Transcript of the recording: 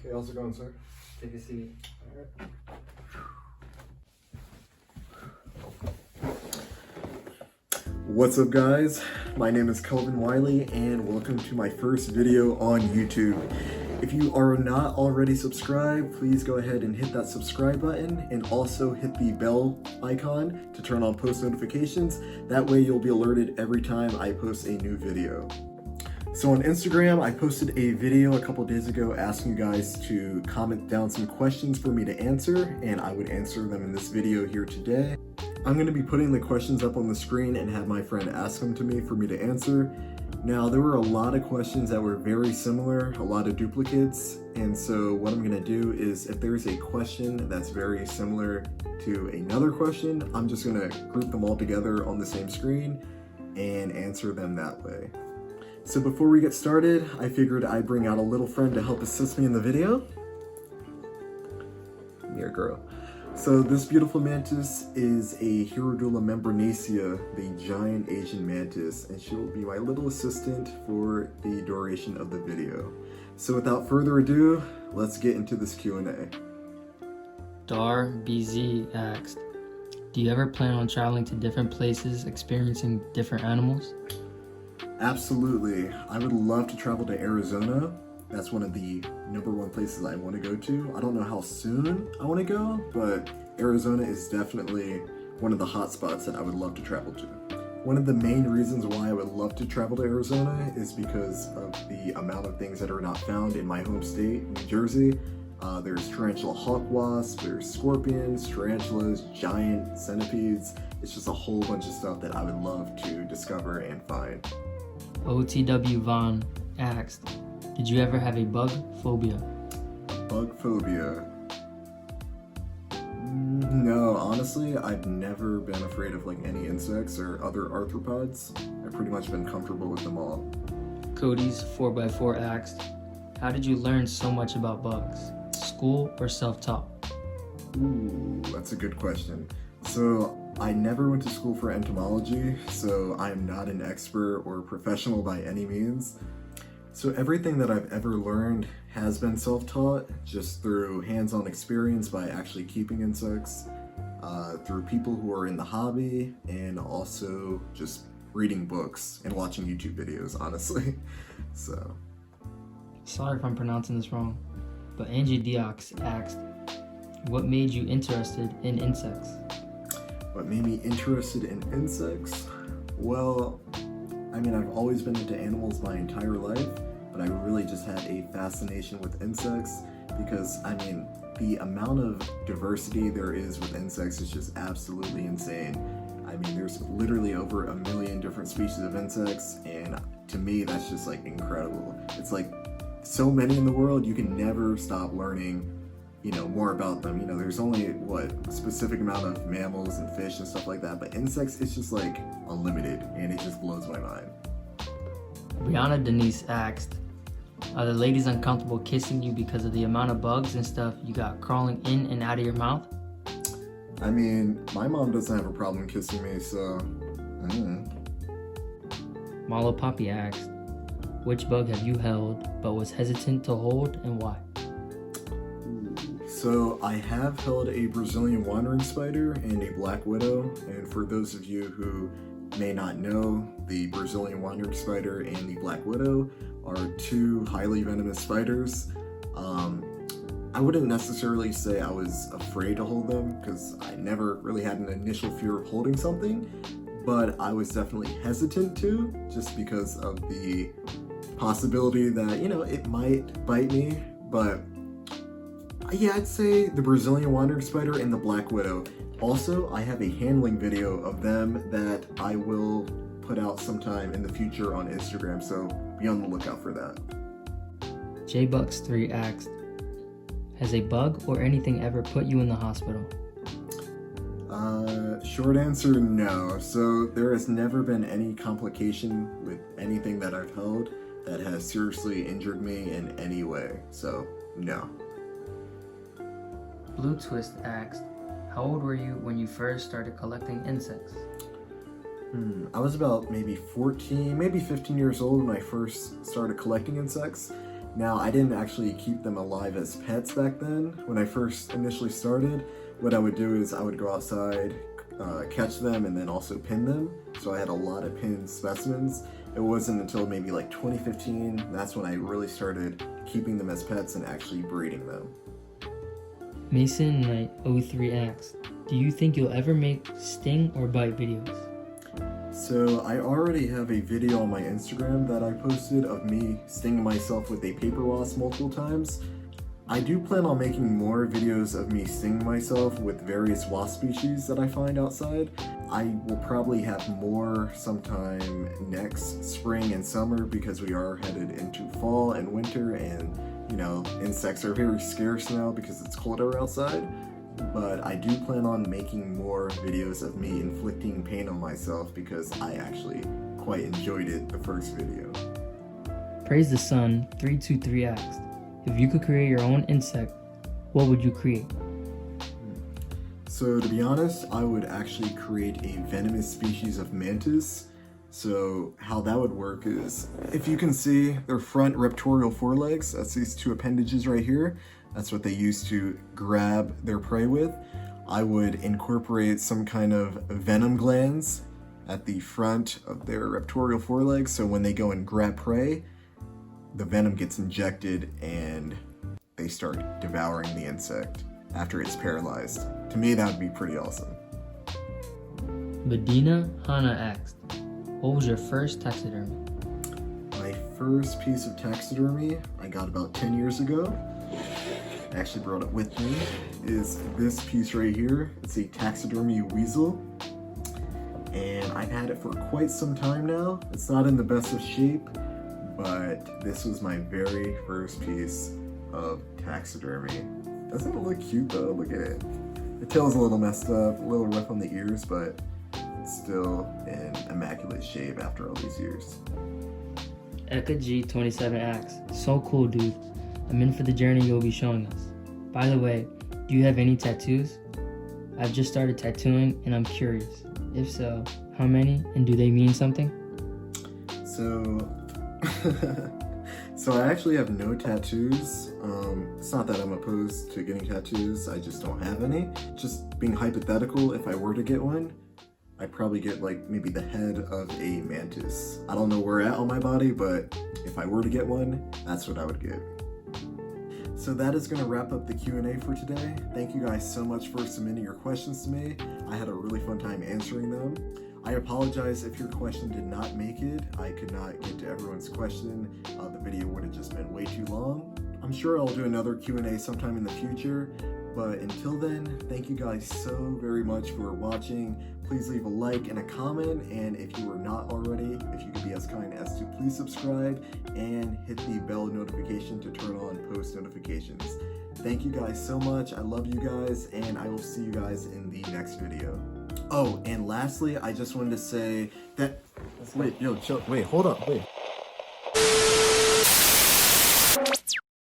Hey, how's it going, sir? Take a seat. What's up, guys? My name is Kelvin Wiley, and welcome to my first video on YouTube. If you are not already subscribed, please go ahead and hit that subscribe button and also hit the bell icon to turn on post notifications. That way you'll be alerted every time I post a new video. So on Instagram, I posted a video a couple days ago asking you guys to comment down some questions for me to answer, and I would answer them in this video here today. I'm going to be putting the questions up on the screen and have my friend ask them to me for me to answer. Now, there were a lot of questions that were very similar, a lot of duplicates, and so what I'm going to do is if there's a question that's very similar to another question, I'm just going to group them all together on the same screen and answer them that way. So before we get started, I figured I'd bring out a little friend to help assist me in the video. Come here, girl. So this beautiful mantis is a Hirudula membranacea, the giant Asian mantis, and she will be my little assistant for the duration of the video. So without further ado, let's get into this Q&A. Dar BZ asked, do you ever plan on traveling to different places, experiencing different animals? Absolutely. I would love to travel to Arizona. That's one of the #1 places I want to go to. I don't know how soon I want to go, but Arizona is definitely one of the hot spots that I would love to travel to. One of the main reasons why I would love to travel to Arizona is because of the amount of things that are not found in my home state, New Jersey. There's tarantula hawk wasps, there's scorpions, tarantulas, giant centipedes. It's just a whole bunch of stuff that I would love to discover and find. OTW Vaughn asked, did you ever have a bug phobia? Bug phobia? No, honestly, I've never been afraid of like any insects or other arthropods. I've pretty much been comfortable with them all. Cody's 4x4 asked, how did you learn so much about bugs? School or self-taught? Ooh, that's a good question. So I never went to school for entomology, so I'm not an expert or professional by any means. So everything that I've ever learned has been self-taught, just through hands-on experience by actually keeping insects, through people who are in the hobby, and also just reading books and watching YouTube videos, honestly. So. Sorry if I'm pronouncing this wrong, but Angie Diox asked, what made you interested in insects? What made me interested in insects? Well, I mean, I've always been into animals my entire life, but I really just had a fascination with insects because, I mean, the amount of diversity there is with insects is just absolutely insane. I mean, there's literally over 1 million different species of insects, and to me, that's just like incredible. It's like so many in the world, you can never stop learning, you know, more about them. You know, there's only a specific amount of mammals and fish and stuff like that, but insects, it's just like unlimited, and it just blows my mind. Brianna Denise asked, are the ladies uncomfortable kissing you because of the amount of bugs and stuff you got crawling in and out of your mouth? I mean, my mom doesn't have a problem kissing me, so Malo Poppy asked, which bug have you held but was hesitant to hold and why? So I have held a Brazilian wandering spider and a black widow, and for those of you who may not know, the Brazilian wandering spider and the black widow are two highly venomous spiders. I wouldn't necessarily say I was afraid to hold them because I never really had an initial fear of holding something, but I was definitely hesitant to, just because of the possibility that, you know, it might bite me. But yeah, I'd say the Brazilian wandering spider and the black widow. Also, I have a handling video of them that I will put out sometime in the future on Instagram, so be on the lookout for that. JBucks3 asked, has a bug or anything ever put you in the hospital? Short answer, no. So there has never been any complication with anything that I've held that has seriously injured me in any way, so no. Blue Twist asked, how old were you when you first started collecting insects? I was about maybe 14, maybe 15 years old when I first started collecting insects. Now, I didn't actually keep them alive as pets back then. When I first initially started, what I would do is I would go outside, catch them, and then also pin them. So I had a lot of pinned specimens. It wasn't until maybe like 2015, that's when I really started keeping them as pets and actually breeding them. Mason Knight 03 asks, do you think you'll ever make sting or bite videos? So I already have a video on my Instagram that I posted of me stinging myself with a paper wasp multiple times. I do plan on making more videos of me stinging myself with various wasp species that I find outside. I will probably have more sometime next spring and summer because we are headed into fall and winter, and you know, insects are very scarce now because it's colder outside. But I do plan on making more videos of me inflicting pain on myself because I actually quite enjoyed it the first video. Praise the Sun 323 asks, if you could create your own insect, what would you create? So to be honest, I would actually create a venomous species of mantis. So how that would work is, if you can see their front raptorial forelegs, that's these two appendages right here. That's what they use to grab their prey with. I would incorporate some kind of venom glands at the front of their raptorial forelegs, so when they go and grab prey, the venom gets injected and they start devouring the insect after it's paralyzed. To me, that would be pretty awesome. Medina Hana asked, what was your first taxidermy? My first piece of taxidermy I got about 10 years ago. I actually brought it with me, is this piece right here. It's a taxidermy weasel, and I've had it for quite some time now. It's not in the best of shape, but this was my very first piece of taxidermy. Doesn't it look cute though? Look at it. The tail's a little messed up, a little rough on the ears, but it's still in immaculate shape after all these years. Eka G27 asks, so cool dude. I'm in for the journey you'll be showing us. By the way, do you have any tattoos? I've just started tattooing and I'm curious. If so, how many and do they mean something? So, I actually have no tattoos. It's not that I'm opposed to getting tattoos, I just don't have any. Just being hypothetical, if I were to get one, I'd probably get like maybe the head of a mantis. I don't know where at on my body, but if I were to get one, that's what I would get. So that is going to wrap up the Q&A for today. Thank you guys so much for submitting your questions to me. I had a really fun time answering them. I apologize if your question did not make it. I could not get to everyone's question. The video would have just been way too long. I'm sure I'll do another Q&A sometime in the future, but until then, thank you guys so very much for watching. Please leave a like and a comment, and if you are not already, if you could be as kind as to please subscribe and hit the bell notification to turn on post notifications. Thank you guys so much. I love you guys, and I will see you guys in the next video. Oh, and lastly, I just wanted to say that, wait, hold up, wait.